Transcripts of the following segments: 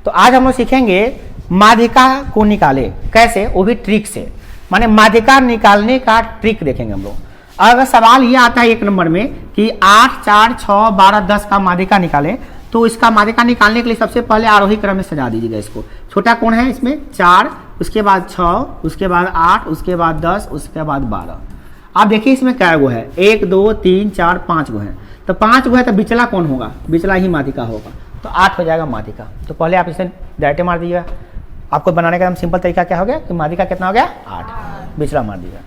तो आज हम लोग सीखेंगे माध्यिका को निकाले कैसे, वो भी ट्रिक से, माने माध्यिका निकालने का ट्रिक देखेंगे हम लोग। अगर सवाल ये आता है 1 नंबर में कि 8, 4, 6, 12, 10 का माध्यिका निकालें, तो इसका माध्यिका निकालने के लिए सबसे पहले आरोही क्रम में सजा दीजिएगा इसको। छोटा कौन है इसमें 4, उसके बाद 6, उसके बाद 8, उसके बाद 10, उसके बाद 12। आप देखिए इसमें क्या गो है, 1, 2, 3, 4, 5 गो है। तो 5 गो है तो बिचला कौन होगा, बिचला ही माध्यिका होगा, तो 8 हो जाएगा माध्यिका। तो पहले आप इसे डायरेक्ट मार दीजिएगा। आपको बनाने का सिंपल तरीका क्या हो गया कि माध्यिका कितना हो गया 8, बिचला मार दीजिएगा।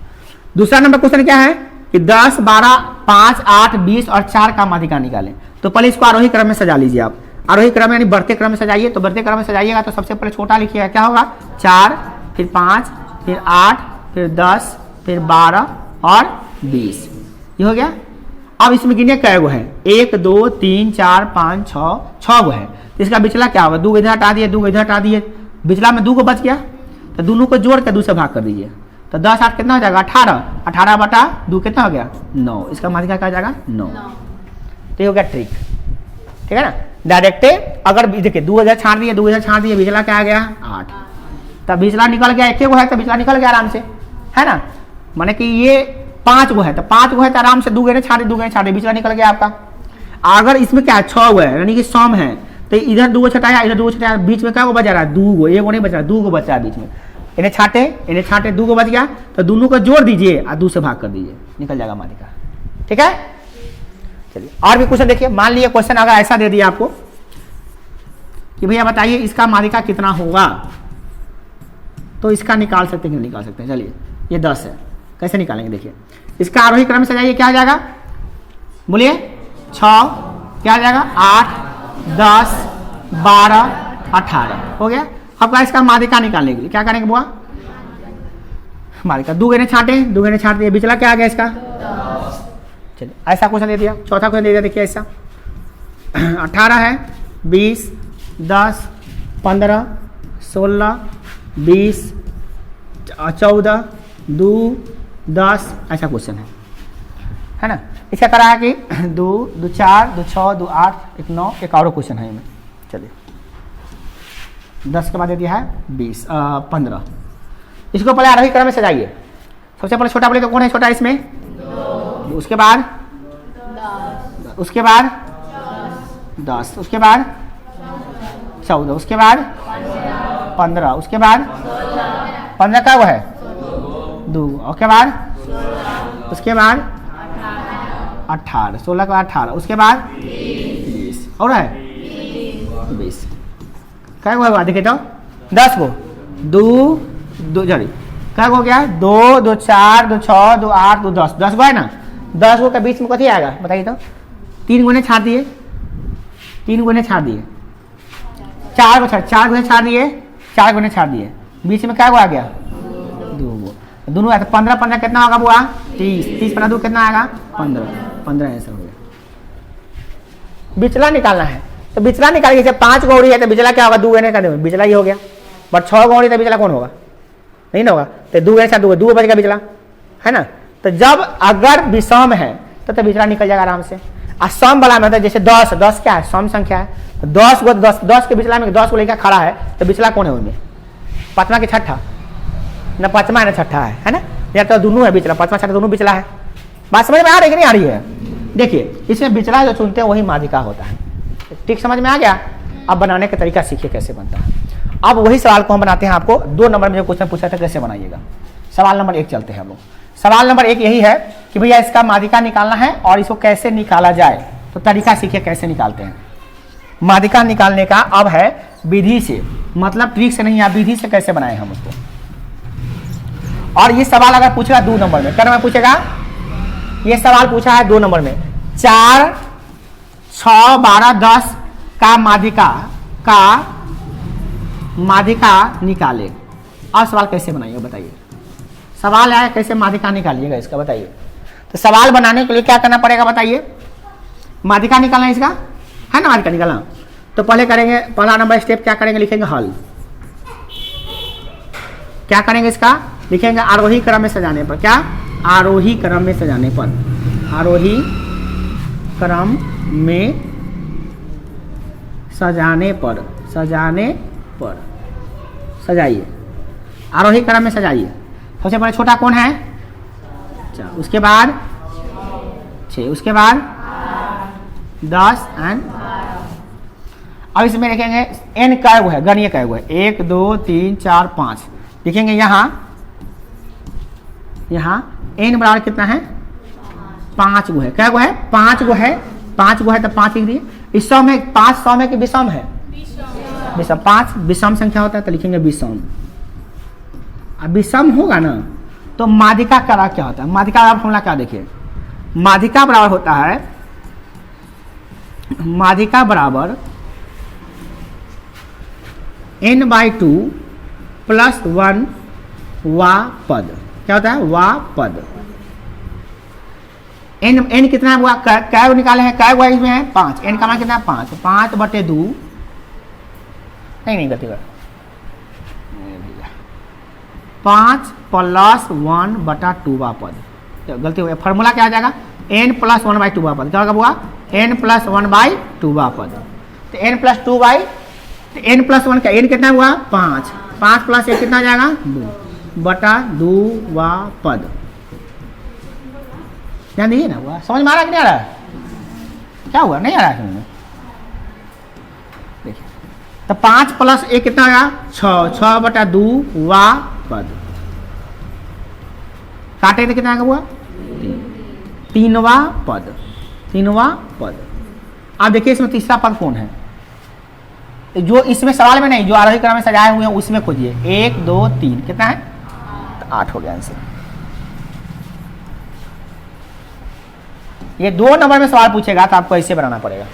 दूसरा नंबर क्वेश्चन क्या है कि 10, 12, 5, 8, 20 और 4 का माध्यिका निकालें। तो पहले इसको आरोही क्रम में सजा लीजिए आप। आरोही क्रम यानी बढ़ते क्रम में सजाइए। तो बढ़ते क्रम में सजाइएगा तो सबसे पहले छोटा लिखिएगा, क्या होगा 4, फिर 5, फिर 8, फिर 10, फिर 12 और 20। ये हो गया। अब इसमें गिनिए कै गो है, 1, 2, 3, 4, 5, 6 गो है। तो इसका बिचला क्या होगा, 2 को इधर हटा दिए, 2 को इधर हटा दिए, बिचला में 2 को बच गया। तो दोनों को जोड़ कर 2 से भाग कर दीजिए। तो 10, 8 कितना हो जाएगा 18, 18 बटा 2 कितना हो गया 9। इसका माध्यिका क्या हो जाएगा 9। तो ये हो गया ट्रिक, ठीक है ना। डायरेक्ट अगर देखिए 2 इधर छाड़ दिए, 2 इधर छाड़ दिए, बिचला क्या आ गया 8। तब बिचला निकल गया, एक गो है तो बिचला निकल गया आराम से, है ना। माने कि ये 5 गो है तो 5 गो है तो आराम से 2 गहरे छाड़े, 2 गहरे छाड़े, बिचला निकल गया आपका। अगर इसमें क्या है 6 गो है यानी कि सम है, तो इधर 2 गो छटाया, इधर 2 गो छटाया, बीच में क्या गो बचा रहा है 2 गो, 1 गो नहीं बच रहा, 2 गो बचा है बीच में। इन्हें छाटे 2 गो बच गया, तो दोनों को जोड़ दीजिए और 2 से भाग कर दीजिए, निकल जाएगा माध्यिका, ठीक है। चलिए और भी क्वेश्चन देखिए। मान लीजिए क्वेश्चन अगर ऐसा दे दिया आपको कि भैया बताइए इसका माध्यिका कितना होगा, तो इसका निकाल सकते हैं कि नहीं निकाल सकते हैं। चलिए ये 10 है, कैसे निकालेंगे देखिए। इसका आरोही क्रम से जाइए, क्या आ जाएगा बोलिए 6, क्या आ जाएगा 8, 10, 12, 18 हो गया। अब इसका माध्यिका निकालने के लिए क्या करेंगे बुआ, माध्यिका 2 गहरे छाटे, 2 गहरे छाट दिए, बिचला क्या आ गया इसका 10। चलिए ऐसा क्वेश्चन दे दिया। चौथा क्वेश्चन दे दिया, देखिए ऐसा 18 है, 20, 10, 15, 16, 20, 14, 2, 10 ऐसा क्वेश्चन है ना। इसका करा है कि 2, 2, 4, 2, 6, 2, 8, 1, 9, एक और क्वेश्चन है इनमें। चलिए 10 के बाद दे दिया है 20, 15। इसको पहले आरोही क्रम में सजाइए। सबसे पहले छोटा बोले तो कौन है छोटा इसमें 2, उसके बाद 10, उसके बाद 10, उसके बाद 14, उसके बाद 15, उसके बाद 15 का वो है 2, उसके बाद उसके बाद 18, 16 का 18, उसके बाद 20 और है 20। क्या हुआ देखिए तो 10 गो 2 जरी क्या हो गया 2, 2, 4, 2, 6, 2, 8, 2, 10, 10 गो है ना। 10 गो के बीच में कथी आएगा बताइए तो, 3 गुने छाड़ दिए, 3 गुने छाड़ दिए, 4 गो छाड़ दिए, 4 गुने छाड़ दिए, बीच में क्या गो आ गया 2 गो, दोनों आया तो 15, 15 कितना होगा बुआ 30, 30 बना 2 कितना आएगा 15, 15 ऐसा हो गया। बिचला निकालना है तो बिचला निकालिए। जैसे 5 गौड़ी है तो बिचला क्या होगा 2 गहरे का बिचला ही हो गया। बट 6 गौड़ी तो बिचला कौन होगा नहीं ना होगा, तो 2 गहरे 2 2 बच गया बिचला, है ना। तो जब अगर विषम है तो बिचला निकल जाएगा आराम से। और सम वाला में जैसे 10 क्या है सम संख्या है, तो 10 गो 10 के बिचला में 10 को लेकर खड़ा है तो बिचला कौन है उनमें, 5वां कि 6ठा ना, 5वां है ना 6ठा है ना, या तो दोनों है बिचला, 5वां 6ठा दोनों बिचला है। बात समझ में आ रही है कि नहीं आ रही है। देखिए इसमें बिचला जो चुनते हैं वही माध्यिका होता है। ठीक समझ में आ गया। अब बनाने का तरीका सीखिए कैसे बनता है। अब वही सवाल को हम बनाते हैं। आपको 2 नंबर में जो क्वेश्चन पूछा था कैसे बनाइएगा। सवाल नंबर 1 चलते हैं हम लोग। सवाल नंबर 1 यही है कि भैया इसका माध्यिका निकालना है और इसको कैसे निकाला जाए, तो तरीका सीखिए कैसे निकालते हैं। माध्यिका निकालने का अब है विधि से, मतलब ट्रिक से नहीं, आप विधि से कैसे बनाए हम उसको। और ये सवाल अगर पूछेगा 2 नंबर में, क्या नंबर पूछेगा, ये सवाल पूछा है 2 नंबर में 4, 6, 12, 10 का माध्यिका निकाले। अब सवाल कैसे बनाइएगा बताइए। सवाल है कैसे माध्यिका निकालिएगा इसका बताइए। तो सवाल बनाने के लिए क्या करना पड़ेगा बताइए। माध्यिका निकालना इसका है ना, माध्यिका निकालना। तो पहले करेंगे, पहला नंबर स्टेप क्या करेंगे, लिखेंगे हल। क्या करेंगे इसका, लिखेंगे आरोही क्रम में सजाने पर। क्या आरोही क्रम में सजाने पर, आरोही क्रम में सजाने पर सजाने पर। सजाइए, आरोही क्रम में सजाइए। सबसे पहले छोटा कौन है? 4, उसके बाद 6, उसके बाद 10 एंड अब इसमें लिखेंगे n कै गो है, गणीय कै गो है, 1 2 3 4 5। लिखेंगे यहाँ n बराबर कितना है? 5 गो है। कै गो है? 5 गो है। 5 गो है तो 5 लिख दिए। इस सम है, 5 सम है कि विषम है? विषम। 5 विषम संख्या होता है तो लिखेंगे विषम। अब विषम होगा ना तो माध्यिका का क्या होता है? माध्यिका का फॉर्मूला क्या देखिए, माध्यिका बराबर होता है, माध्यिका बराबर n/2 प्लस 1 वा पद। क्या होता है? वा पद। n कितना हुआ? कै गो निकाले हैं? कै गो इसमें है? 5। n का मान कितना है? 5। 5/2 नहीं गलती कर 5 प्लस 1/2 वा पद। गलती हो गया। फॉर्मूला क्या आ जाएगा? n प्लस 1/2 वा पद। क्या होगा? n प्लस 1/2 वा पद। तो n प्लस 2/n प्लस 1 का n कितना हुआ? 5। 5 प्लस 1 कितना आ जाएगा? 2/2 वा पद। ध्यान दीजिए ना, हुआ समझ में आ रहा है कि नहीं आ रहा है? क्या हुआ? नहीं आ रहा है समझ में? देखिए तो 5 प्लस 1 कितना आया? 6। 6/2 वा पद। काटे तो कितना हुआ? 3वां पद। 3वां पद। अब देखिए इसमें तीसरा पद कौन है? जो इसमें सवाल में नहीं, जो आरोही क्रम में सजाए हुए हैं उसमें खोजिए। 1 2 3 कितना है? तो 8 हो गया आंसर। ये 2 नंबर में सवाल पूछेगा तो आपको ऐसे बनाना पड़ेगा,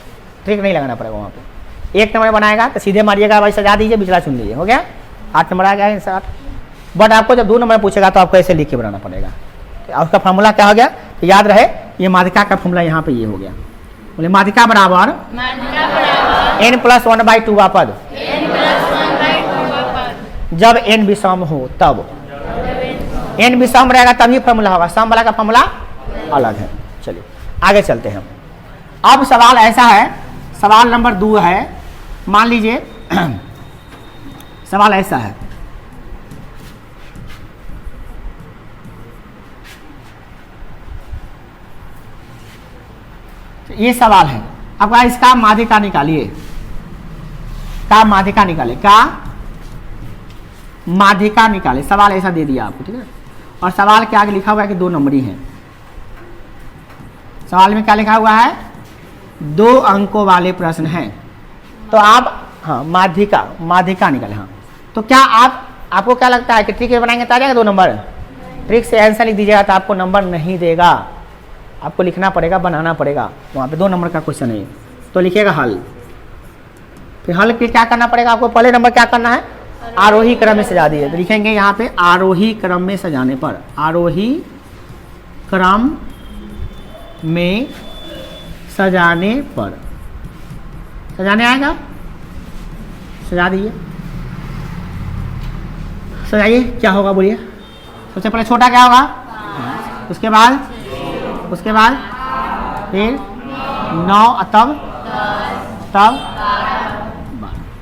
ट्रिक नहीं लगाना पड़ेगा। वहां पे 1 नंबर बनाएगा तो सीधे मारिएगा, भाई सजा दीजिए, बिचला चुन लीजिए, हो गया। 8 नंबर आ गया आंसर। बट आपको जब 2 नंबर पूछेगा तो आपको ऐसे लिख के बनाना पड़ेगा। तो उसका फॉर्मूला क्या हो गया? तो याद रहे, ये माध्यिका का फॉर्मूला यहाँ पे ये हो गया। बोले माध्यिका बराबर n प्लस 1/2 वा पद। जब n विषम हो तब। n विषम रहेगा तभी फॉर्मूला होगा, सम वाला का फॉर्मूला अलग है। चलिए आगे चलते हैं। अब सवाल ऐसा है, सवाल नंबर 2 है। मान लीजिए सवाल ऐसा है, ये सवाल है आपका, इसका माध्यिका निकालिए। का माध्यिका निकाले, का माध्यिका निकाले। सवाल ऐसा दे दिया आपको, ठीक है। और सवाल के आगे लिखा हुआ है कि 2 नंबरी है। सवाल में क्या लिखा हुआ है? 2 अंकों वाले प्रश्न हैं। तो आप हाँ माध्यिका निकाले। हाँ तो क्या आपको क्या लगता है कि ट्रिक बनाएंगे तो आ जाएगा 2 नंबर? ट्रिक से आंसर लिख दीजिएगा तो आपको नंबर नहीं देगा, आपको लिखना पड़ेगा, बनाना पड़ेगा। वहाँ पे 2 नंबर का क्वेश्चन है। तो लिखिएगा हल। फिर हल के क्या करना पड़ेगा आपको? पहले नंबर क्या करना है? आरोही क्रम में सजा दिए। तो लिखेंगे यहाँ पे आरोही क्रम में सजाने पर। आरोही क्रम में सजाने पर। सजाने आएगा, सजा दीजिए। सजाइए, क्या होगा बोलिए? सबसे पहले छोटा क्या होगा? उसके बाद फिर 9, तब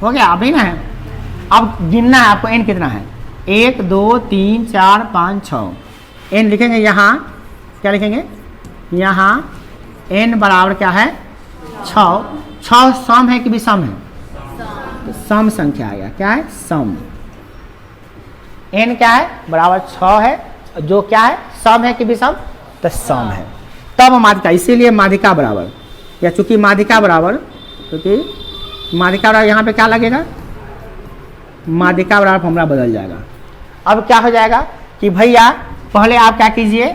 हो गया। अभी ना है, अब गिनना है आपको। n कितना है? 1 2 3 4 5 6। n लिखेंगे यहाँ, क्या लिखेंगे? यहाँ n बराबर क्या है? 6। 6 सम है कि विषम है? तो सम संख्या आएगा। क्या है? सम। n क्या है? बराबर 6 है। जो क्या है? सम है कि विषम? तो सम है। तब माध्यिका, इसीलिए माध्यिका बराबर, या चूंकि माध्यिका बराबर, क्योंकि माध्यिका बराबर यहाँ पे क्या लगेगा? माध्यिका बराबर फॉर्मूला बदल जाएगा। अब क्या हो जाएगा कि भैया पहले आप क्या कीजिए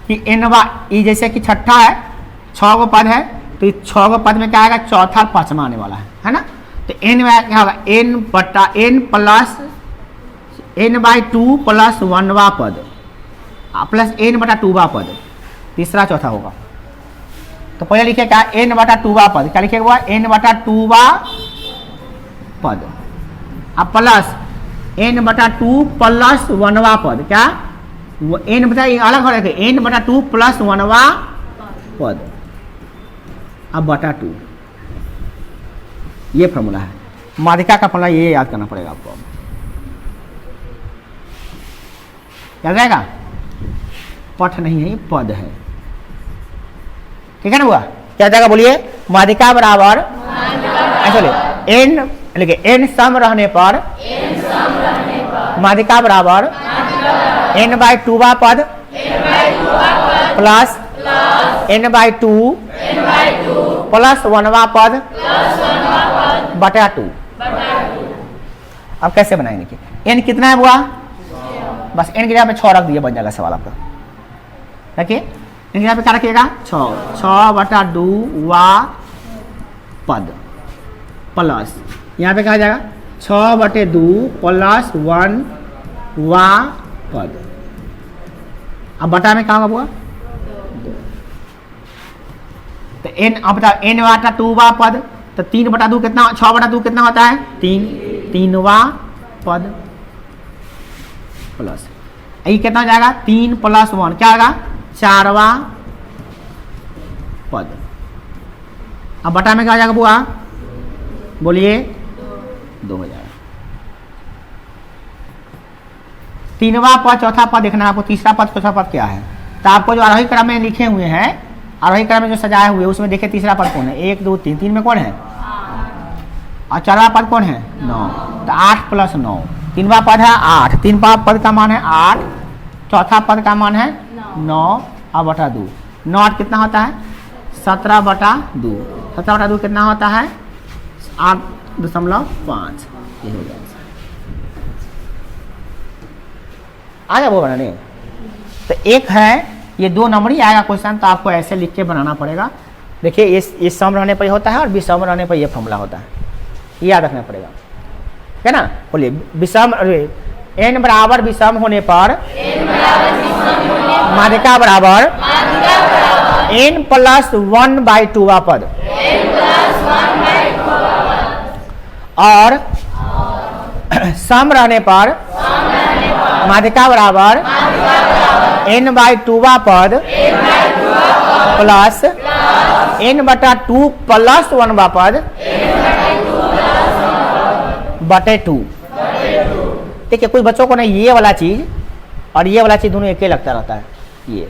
कि n जैसे कि छठा है, 6 गो पद है, तो इस 6 गो पद में क्या आएगा? चौथा और 5वां आने वाला है ना। तो n में क्या होगा? n प्लस n/2 प्लस 1वां पद प्लस n/2वां पद, तीसरा चौथा होगा। तो पहले लिखे क्या? n/2वां पद। क्या लिखेगा? n/2वां पद। अब प्लस n/2 प्लस 1वां पद। क्या? n बताइए अलग हो रहा है, n/2 प्लस 1वां पद। अब बटा 2, ये फॉर्मूला है। माध्यिका का फॉर्मूला ये याद करना पड़ेगा आपको, याद रहेगा। पठ नहीं है, पद है, ठीक है ना हुआ। क्या जाएगा बोलिए, माध्यिका बराबर एन, लिखिए एन सम रहने पर माध्यिका बराबर n/2 पद प्लस n/2 प्लस 1 पद बटा 2। अब कैसे बनाएंगे, देखिए n कितना है बुआ, बस n की जगह पे 6 रख दिए, बन जाएगा सवाल आपका। देखिए n की जगह पे क्या रखिएगा 6/2 वा पद प्लस यहाँ पे कहा जाएगा 6/2 प्लस 1 वा पद। अब बटा में कहा होगा बुआ, तो n, अब बताओ n/2 वा पद, तो 3/2 कितना, 6/2 कितना होता है 3 पद प्लस ये कितना हो जाएगा 3 + 1 क्या होगा 4 पद। अब बटा में क्या हो जाएगा बुआ, बोलिए 2 हो जाएगा। 3वां पद, चौथा पद देखना है आपको, तीसरा पद चौथा पद क्या है। तो आपको जो आरोही क्रम में लिखे हुए हैं, आरोही क्रम में जो सजाए हुए उसमें देखिए तीसरा पद कौन है, 1 2 3, 3 में कौन है और 4वां पद कौन है 9, तो 8 + 9, 3वां पद है 8, 3वां पद का मान है 8, चौथा पद का मान है 9 और बटा 2, 9 8 कितना होता है 17/2, 17/2 कितना होता है 8.5। ये हो गया आ गया वो बनाने। तो एक है ये 2 नंबर ही आएगा क्वेश्चन, तो आपको ऐसे लिख के बनाना पड़ेगा। देखिए ये सम रहने पर होता है और विषम रहने पर ये फॉर्मूला होता है, ये याद रखना पड़ेगा, है ना। बोलिए विषम, n बराबर विषम होने पर माध्यिका बराबर n + 1/2 पद और सम रहने पर माध्यिका बराबर n/2 पद प्लस n/2 + 1 पद बटे 2। देखिए कुछ बच्चों को ना ये वाला चीज और ये वाला चीज दोनों एक ही लगता रहता है, ये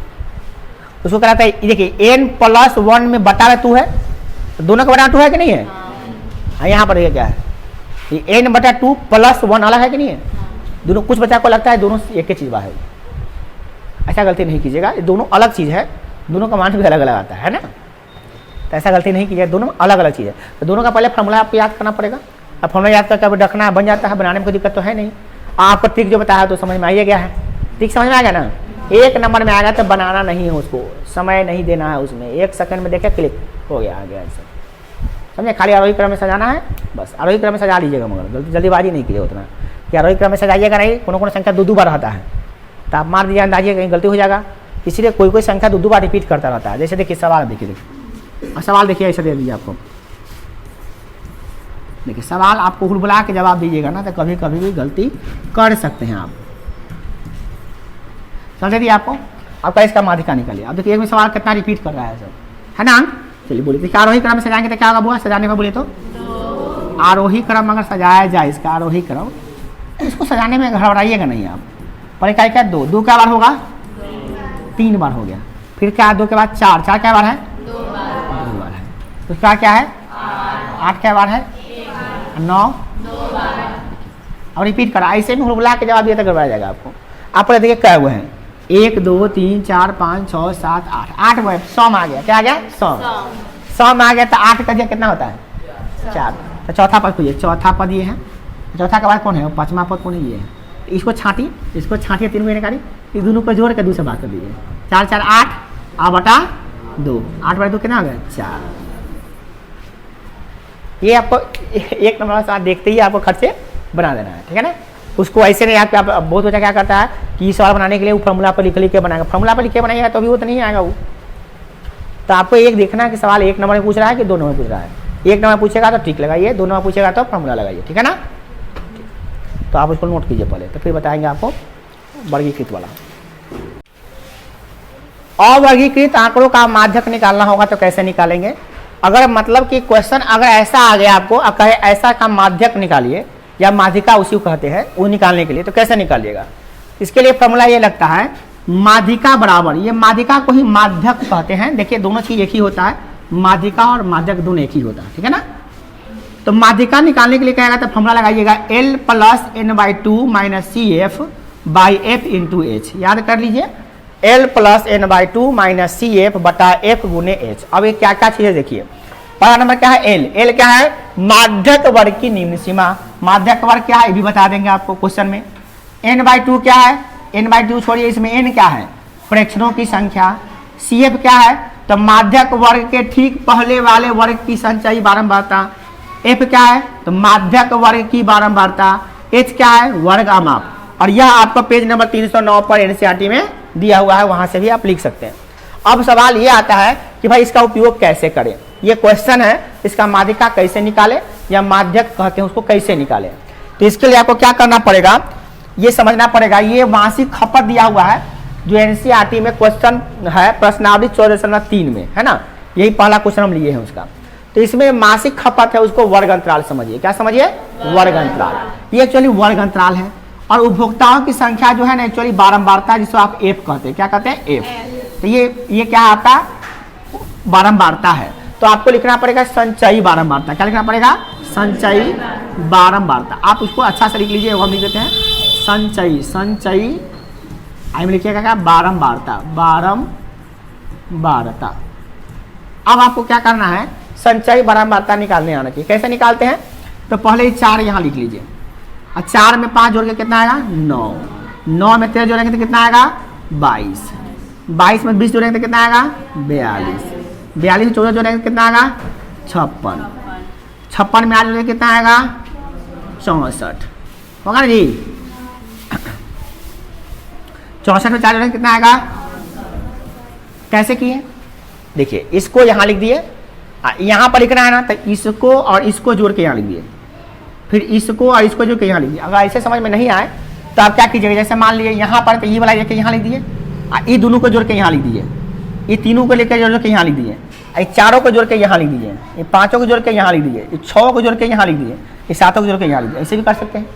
उसको कहता है। देखिए n + 1 में बटा में 2 है, तो दोनों का बटा 2 है कि नहीं है। हाँ यहाँ पर ये क्या है, ये n/2 + 1 अलग है कि नहीं है, दोनों। कुछ बच्चा को लगता है दोनों एक ही चीज है, ऐसा गलती नहीं कीजिएगा, ये दोनों अलग चीज है, दोनों का मान भी अलग अलग आता है ना, तो ऐसा गलती नहीं कीजिएगा, दोनों अलग अलग चीज है। तो दोनों का पहले फॉर्मूला आपको याद करना पड़ेगा। अब फॉर्मूला याद करके रखना बन जाता है, बनाने में कोई दिक्कत तो है नहीं। आपको ट्रिक जो बताया तो समझ में आ गया है, ट्रिक समझ में आ गया ना। 1 नंबर में आएगा तो बनाना नहीं है, उसको समय नहीं देना है, उसमें 1 सेकंड में देखे क्लिक हो गया, आ गया ऐसे, समझे। खाली आरोही क्रम में सजाना है, बस आरोही क्रम में सजा लीजिएगा, मगर जल्दीबाजी नहीं कीजिए उतना कि आरोही क्रम में सजाइएगा नहीं। कोनो संख्या 2 बार रहता है, तो आप मार दीजिए, अंदाजिए कहीं गलती हो जाएगा, इसलिए कोई संख्या 2 बार रिपीट करता रहता है। जैसे देखिए सवाल, देखिए सवाल देखिए ऐसे दे दीजिए आपको, देखिए सवाल आपको हुलबुला के जवाब दीजिएगा ना, तो कभी कभी भी गलती कर सकते हैं आप। समझे दिए आपको, आपका इसका माध्यिका निकालिए। अब देखिए एक में सवाल कितना रिपीट कर रहा है सब, है ना। चलिए बोलिए, देखिए आरोही क्रम में सजाएंगे तो क्या होगा बुआ, सजाने में बोलिए तो आरोही क्रम अगर सजाया जाए, इसका आरोही क्रम, इसको सजाने में घबराइएगा नहीं आप। पहले क्या 2 क्या बार होगा 3 बार हो गया, फिर क्या 2 के बाद 4 क्या बार है 2 बार है, उसका क्या है 8 क्या बार है 9 और रिपीट करा, ऐसे में हुलबुला के जवाब दिया तो गड़बड़ा जाएगा आपको। आप पहले देखिए क्या हुए हैं 1 2 3 4 5 6 7 8, 8 हुए, 100 में आ गया, क्या आ गया 100 में आ गया, तो 8 का कितना होता है 4। तो चौथा पद पूछिए, चौथा पद ये है, चौथा के बाद कौन है 5वां पद कौन है, ये है। इसको छाटिए, 3 को निकालिए, इस दोनों को जोड़ के 2 से बात कर दीजिए, 4 4 8 आ बटा 2, 8/2 कितना हो गया 4। ये आपको 1 नंबर साथ देखते ही आपको खर्चे बना देना है, ठीक है ना। उसको ऐसे नहीं याद, आप बहुत बच्चा क्या करता है कि सवाल बनाने के लिए वो फॉर्मूला पर लिख के बनाएगा, फॉर्मूला पर लिख के बनाएगा तो भी वो तो नहीं आएगा वो। तो आपको एक देखना है कि सवाल 1 नंबर में पूछ रहा है कि 2 नंबर में पूछ रहा है। 1 नंबर पूछेगा तो ठीक लगाइए, 2 नंबर पूछेगा तो फॉर्मूला लगाइए, ठीक है ना। तो आप उसको नोट कीजिए पहले, तो फिर बताएंगे आपको वर्गीकृत वाला। अवर्गीकृत आंकड़ों का माध्यक निकालना होगा तो कैसे निकालेंगे, अगर मतलब कि क्वेश्चन अगर ऐसा आ गया आपको, कहे ऐसा का माध्यक निकालिए या माध्यिका उसी को कहते हैं, वो निकालने के लिए तो कैसे निकालिएगा? इसके लिए फॉर्मूला ये लगता है माध्यिका बराबर, ये माध्यिका को ही माध्यक कहते हैं। देखिए दोनों चीज एक ही होता है, माध्यिका और माध्यक दोनों एक ही होता है, ठीक है ना। तो माध्यिका निकालने के लिए क्या तो फॉर्मूला लगाइएगा L plus n/2 minus C F by F into H. याद कर लीजिए L plus n/2 minus C F बटा एफ गुने एच। अब ये क्या क्या चीज है देखिए। पहला नंबर क्या है L क्या है? माध्यक वर्ग की निम्न सीमा। माध्यक वर्ग क्या है ये भी बता देंगे आपको क्वेश्चन में। n/2 क्या है? n/2 छोड़िए, इसमें n क्या है? फ्रैक्शनों की संख्या। सी एफ क्या है? तो माध्यक वर्ग के ठीक पहले वाले वर्ग की संचयी बारंबारता। एफ क्या है? तो माध्यक वर्ग की बारंबारता। एच क्या है? वर्गामाप। और यह आपको पेज नंबर 309 पर एनसीईआरटी में दिया हुआ है, वहां से भी आप लिख सकते हैं। अब सवाल ये आता है कि भाई इसका उपयोग कैसे करें। ये क्वेश्चन है, इसका माध्यिका कैसे निकाले या माध्यक कहते हैं उसको कैसे निकाले। तो इसके लिए आपको क्या करना पड़ेगा, ये समझना पड़ेगा। ये मासिक खपत दिया हुआ है जो एनसीईआरटी में क्वेश्चन है प्रश्नावली 14.3 में, है ना। यही पहला क्वेश्चन हम लिए हैं उसका। तो इसमें मासिक खपत है, उसको वर्ग अंतराल समझिए। क्या समझिए? वर्ग अंतराल। ये एक्चुअली वर्ग अंतराल है। और उपभोक्ताओं की संख्या जो है ना एक्चुअली बारंबारता, जिसको आप एफ कहते हैं। क्या कहते हैं? एफ। तो ये क्या है आपका? बारंबारता है। तो आपको लिखना पड़ेगा संचयी बारंबारता। क्या लिखना पड़ेगा? संचयी बारंबारता। आप उसको अच्छा से लिख लीजिए, हम लिख देते हैं संचयी आई में लिखिएगा क्या? बारंबारता। अब आपको क्या करना है, संचयी बारंबारता निकालने आना चाहिए। कैसे निकालते हैं? तो पहले 4 यहाँ लिख लीजिए। और 4 में 5 जोड़ के कितना आएगा? 9। 9 में 13 जोड़ेंगे तो कितना आएगा? 22। 22 में 20 जोड़ेंगे तो कितना आएगा? 42। 42 में 14 जोड़ेंगे तो कितना आएगा? 56। 56 में 8 जोड़ेंगे कितना आएगा? 64। होगा ना जी? 64 में 4 जोड़ेंगे कितना आएगा? कैसे किए? देखिए इसको यहाँ लिख दिए, यहाँ पर लिखना है ना, तो इसको और इसको जोड़ के यहाँ लिख दिए, फिर इसको और इसको जोड़ के यहाँ लिख दिए। अगर ऐसे समझ में नहीं आए तो आप क्या कीजिएगा, जैसे मान लीजिए यहाँ पर तो ये वाला लेके यहाँ लिख दिए, ये दोनों को जोड़ के यहाँ लिख दिए, ये तीनों को लेकर जोड़ के यहाँ लिख दिए, ये चारों को जोड़ के यहाँ लिख दीजिए, ये 5 को जोड़ के यहाँ लिख दीजिए, ये 6 को जोड़ के यहाँ लिख दीजिए, ये 7 को जोड़ के यहाँ लिख दीजिए। ऐसे भी कर सकते हैं,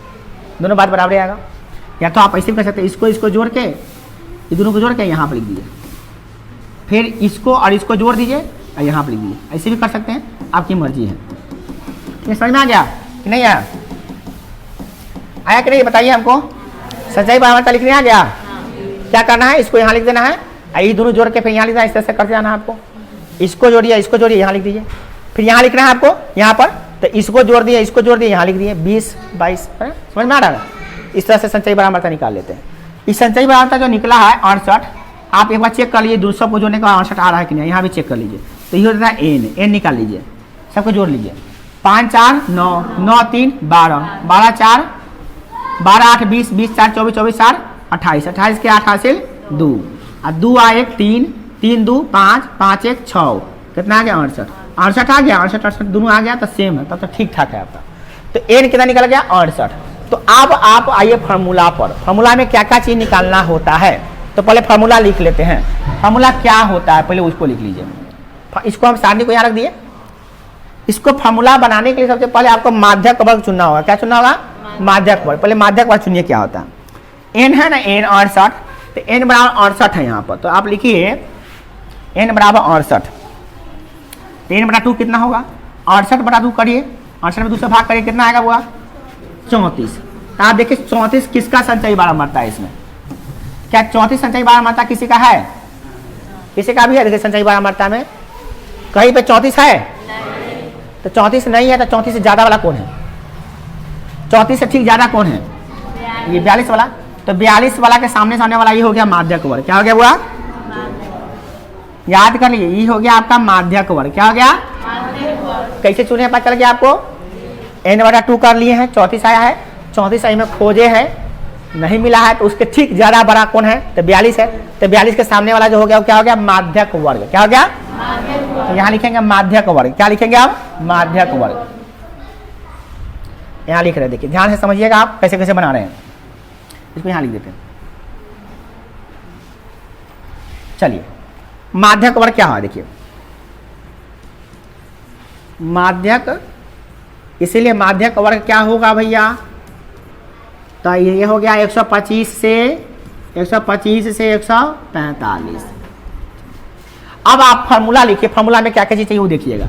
दोनों बात बराबर आएगा। या तो आप ऐसे भी कर सकते हैं, इसको जोड़ के, ये दोनों को जोड़ के यहाँ पर लिख दीजिए, फिर इसको और इसको जोड़ दीजिए और यहाँ पर लिख दीजिए। ऐसे भी कर सकते हैं, आपकी मर्जी है। ये समझ में आ गया कि नहीं आया? आया कि नहीं बताइए हमको। संचयी बारंबारता लिखने आ गया? क्या करना है, इसको यहाँ लिख देना है, ये दोनों जोड़ के फिर यहाँ लिखना है। इस तरह से करते जाना है आपको। इसको जोड़िए, इसको जोड़िए, यहाँ लिख दीजिए, फिर यहाँ लिखना है आपको यहाँ पर, तो इसको जोड़ दिए, इसको जोड़ दिए, यहाँ लिख दिए 20, 22। समझ में आ रहा है? इस तरह से संचयी बारंबारता निकाल लेते हैं। इस संचयी बारंबारता जो निकला है 68, आप एक बार चेक कर लीजिए, दूसरों को जोड़ने के बाद 68 आ रहा है कि नहीं, यहाँ भी चेक कर लीजिए। तो ये होता है एन निकाल लीजिए, सबको जोड़ लीजिए। 5 4 9, 9 3 12, 12 4 12 8 20, 20 4 24, 24 4 28, 28 के 8 हासिल 2, और 2 आ 1 3, 3 2 5, 5 1 6, कितना आ गया 68। 68 आ गया, 68 68 दोनों आ गया तो सेम है, तब तो ठीक ठाक है आपका। तो एन कितना निकल गया 68। तो अब आप आइए फार्मूला पर। फार्मूला में क्या क्या चीज निकालना होता है, तो पहले फार्मूला लिख लेते हैं। फार्मूला क्या होता है पहले उसको लिख लीजिए। इसको हम सारणी को यहाँ रख दिए। इसको फार्मूला बनाने के लिए सबसे पहले आपको माध्यक वर्ग चुनना होगा। क्या चुनना होगा? माध्यक वर्ग। पहले माध्यक वर्ग चुनिए, क्या होता है। एन है ना, एन 68, तो एन बराबर 68 है यहाँ पर, तो आप लिखिए एन बराबर 68। तो एन बटा 2 कितना होगा? 68 बटा 2 करिए, 68 में 2 से भाग करिए, कितना आएगा हुआ? 34। तो आप देखिए 34 किसका संचयी बारंबारता है इसमें? क्या 34 संचयी बारंबारता किसी का है? किसी का भी है? देखिए संचयी बारंबारता में कहीं पे 34 है? तो 34 नहीं है, तो 34 से ज्यादा वाला कौन है? 34 से ठीक ज्यादा कौन है? ये 42 वाला। तो 42 वाला के सामने सामने वाला ये हो गया माध्यक वर्ग। क्या हो गया हुआ? याद कर लीजिए, ये हो गया आपका माध्यक वर्ग। क्या हो गया? कैसे चुने पता चल गया आपको? n बटा 2 कर लिए हैं, 34 आया है, 34 में खोजे है, नहीं मिला है, तो उसके ठीक ज्यादा बड़ा कौन है? तो 42 है। तो 42 के सामने वाला जो हो गया वो क्या हो गया? माध्यक वर्ग। क्या हो गया? तो यहाँ लिखेंगे माध्यक वर्ग। क्या लिखेंगे आप? माध्यक वर्ग। यहाँ लिख रहे हैं, देखिए ध्यान से समझिएगा आप कैसे कैसे बना रहे हैं। इसको यहाँ लिख देते हैं। चलिए माध्यक वर्ग क्या है देखिए। माध्यक, इसीलिए माध्यक वर्ग क्या होगा भैया, तो ये हो गया 125 से 145। अब आप फार्मूला लिखिए, फार्मूला में क्या क्या चीज चाहिए वो देखिएगा।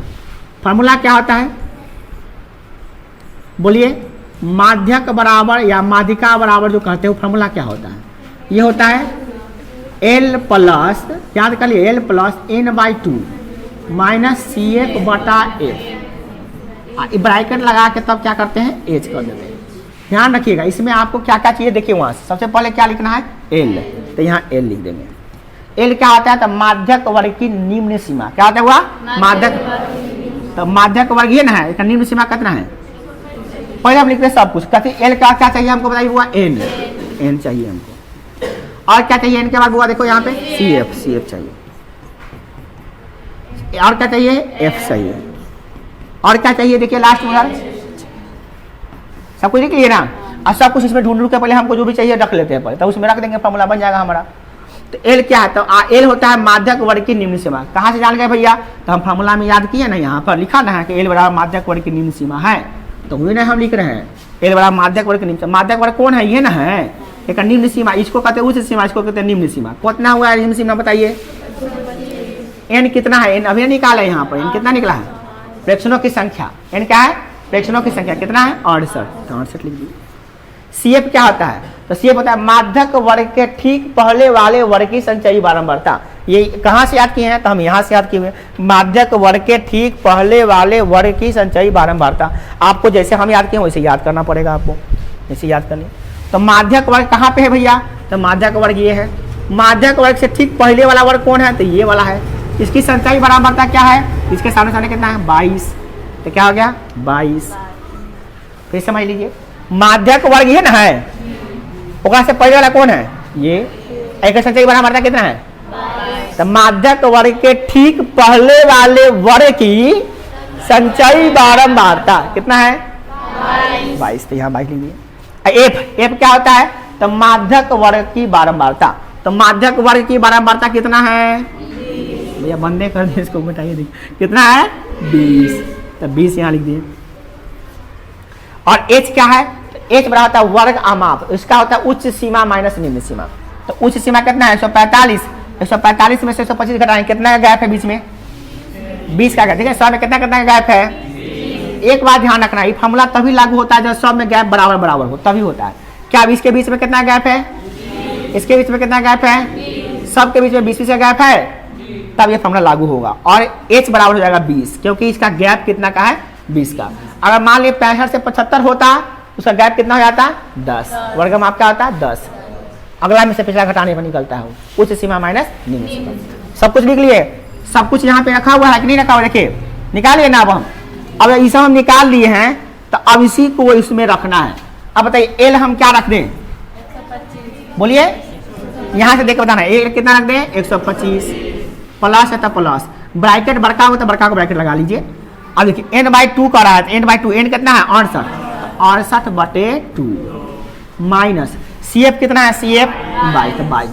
फार्मूला क्या होता है बोलिए, माध्यक बराबर या माध्यिका बराबर जो कहते हो फार्मूला क्या होता है, ये होता है L प्लस, याद कर लिए L plus n/2 minus CF बटा F, ब्रैकेट लगा के तब क्या करते हैं H कर देते हैं। ध्यान रखिएगा इसमें आपको क्या क्या चाहिए देखिए, वहां से सबसे पहले क्या लिखना है L, तो यहाँ L लिख देंगे। L क्या होता है, तो माध्यक वर्ग की निम्न सीमा, क्या होता है हुआ माध्यक, तो माध्यक वर्ग ये ना है, इसका निम्न सीमा कितना है, पहले हम लिखते हैं सब कुछ, कहते L क्या क्या चाहिए हमको बताइए, हुआ N चाहिए हमको, और क्या चाहिए N के बाद हुआ देखो यहाँ पे CF चाहिए, और क्या चाहिए F चाहिए, और क्या चाहिए देखिए लास्ट में, सब कुछ लिख लिए ना, और सब कुछ इसमें ढूंढ के पहले हमको जो भी चाहिए रख लेते हैं पहले, तो उसमें रख देंगे, फॉर्मूला बन जाएगा हमारा। तो L क्या है, तो L होता है माध्यक वर्ग की निम्न सीमा, कहाँ से जान गए भैया, तो हम फॉर्मूला में याद किए ना, यहाँ पर लिखा ना है कि L बराबर माध्यक वर्ग की निम्न सीमा है, तो वही ना हम लिख रहे हैं L बराबर माध्यक वर्ग की निम्न सीमा। माध्यक वर्ग कौन है, ये ना है, एक निम्न सीमा, इसको कहते हैं उच्च सीमा, इसको कहते हैं निम्न सीमा। कितना हुआ है निम्न सीमा बताइए, n कितना है, n अभी निकाला है यहाँ पर, n कितना निकला है, प्रेक्षणों की संख्या, n क्या है प्रेक्षणों की संख्या कितना है 68 लिख दीजिए। CF क्या होता है, तो CF होता है माध्यक वर्ग के ठीक पहले वाले वर्ग की संचयी बारंबारता। ये कहाँ से याद किए हैं, तो हम यहाँ से याद किए हुए, माध्यक वर्ग के ठीक पहले वाले वर्ग की संचयी बारंबारता। आपको जैसे हम याद किए वैसे याद करना पड़ेगा, आपको जैसे याद करनी। तो माध्यक वर्ग कहाँ पे है भैया, तो माध्यक वर्ग ये है, माध्यक वर्ग से ठीक पहले वाला वर्ग कौन है, तो ये वाला है। इसकी संचयी बारंबारता क्या है, इसके सामने कितना है 22, तो क्या हो गया 22। फिर समझ लीजिए माध्यक वर्ग ये ना है, ओकरा से पहले वाला कौन है, ये एक संचयी बारंबारता कितना है, तो माध्यक वर्ग के ठीक पहले वाले वर्ग की संचयी बारंबारता कितना है 22, तो यहाँ 22 लिख दिए। F क्या होता है, तो माध्यक वर्ग की बारंबारता, तो माध्यक वर्ग की बारंबारता कितना है भैया, बंदे कर दिए इसको, बताइए देखिए कितना है 20, तो 20 यहाँ लिख दिए। और H क्या है, तो H बराबर होता है वर्ग आमाप, इसका होता है उच्च सीमा माइनस निम्न सीमा। तो उच्च सीमा कितना है 145 में से 125 घटाएं, कितना का गैप है बीच में 20 का गैप, ठीक है 100 में कितना का गैप है। एक बात ध्यान रखना, ये फॉर्मूला तभी लागू होता है जब 100 में गैप बराबर हो, तभी होता है। क्या इसके बीच में कितना गैप है, इसके बीच में कितना गैप है, सबके बीच में 20 का गैप है, तब ये फॉर्मूला लागू होगा। और H बराबर हो जाएगा 20, क्योंकि इसका गैप कितना का है 20 का। अगर मान लीजिए 65 से 75 होता, उसका गैप कितना हो जाता 10, वर्ग माप क्या होता है 10, अगला में से पिछला घटाने पर निकलता है उच्च सीमा माइनस निम्न सीमा। सब कुछ लिख लिए, सब कुछ यहाँ पे रखा हुआ है कि नहीं रखा हुआ, देखिए निकालिए ना। अब इसे हम निकाल लिए हैं, तो अब इसी को इसमें रखना है। अब बताइए L हम क्या रख दें, बोलिए यहाँ से देख बताना है L कितना रख दें 125, प्लस है तो प्लस, ब्रैकेट बड़का हो तो बड़का को ब्रैकेट लगा लीजिए। अब देखिए n/2 का रहा है, n/2 n कितना है 68/2 माइनस CF कितना है, CF 22।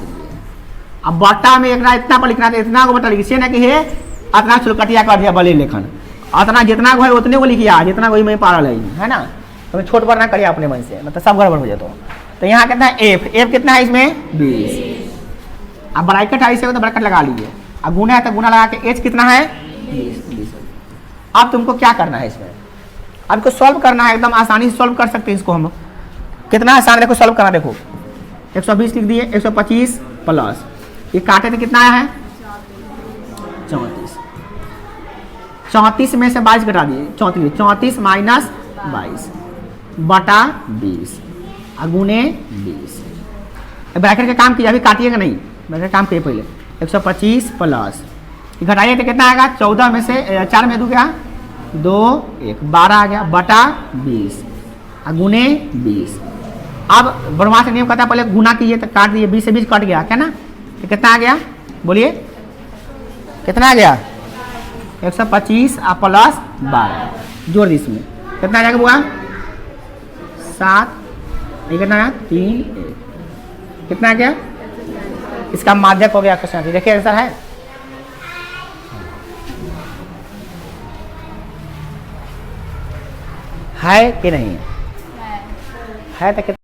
अब बट्टा में इतना पर लिखना है, इतना को बट्टा लिखिए ना कि हे इतना चुलकटिया कर दिया बले लेखन, अतना जितना को है उतने को लिखिए, जितना कोई में पारल है ना, तो छोट पर ना करिए अपने मन से, मतलब सब गड़बड़ हो जाता। तो यहाँ कितना है F कितना है इसमें 20। अब ब्रैकेट है इसे तो ब्रैकेट लगा लीजिए, अब गुना है तो गुना लगा के H कितना है 20। अब तुमको क्या करना है इसमें, अब इसको सॉल्व करना है, एकदम आसानी से सॉल्व कर सकते हैं इसको हम। कितना आसान, देखो सॉल्व करना, देखो 120 लिख दिए, 125 प्लस ये काटे तो कितना आया है 34 में से 22 घटा दिए 34 माइनस 22 बटा 20 गुने 20। ब्रैकेट का काम किया, अभी काटिएगा नहीं, ब्रैकेट काम किए पहले। 125 प्लस घटाइए तो कितना आएगा 14 में से 4 में 2 क्या 2 1 12 आ गया बटा 20 गुने 20। अब ब्रह्मा से नियम कहता है पहले गुना कीजिए तो काट दिए, 20 से 20 कट गया क्या ना, तो कितना आ गया बोलिए कितना आ गया 125 प्लस 12 जोड़ दी इसमें कितना आ जाएगा बुआ 7 कितना आया 3 1 कितना आ गया, इसका माध्यक हो गया क्वेश्चन। देखिए आंसर है है कि नहीं है? है तो कितना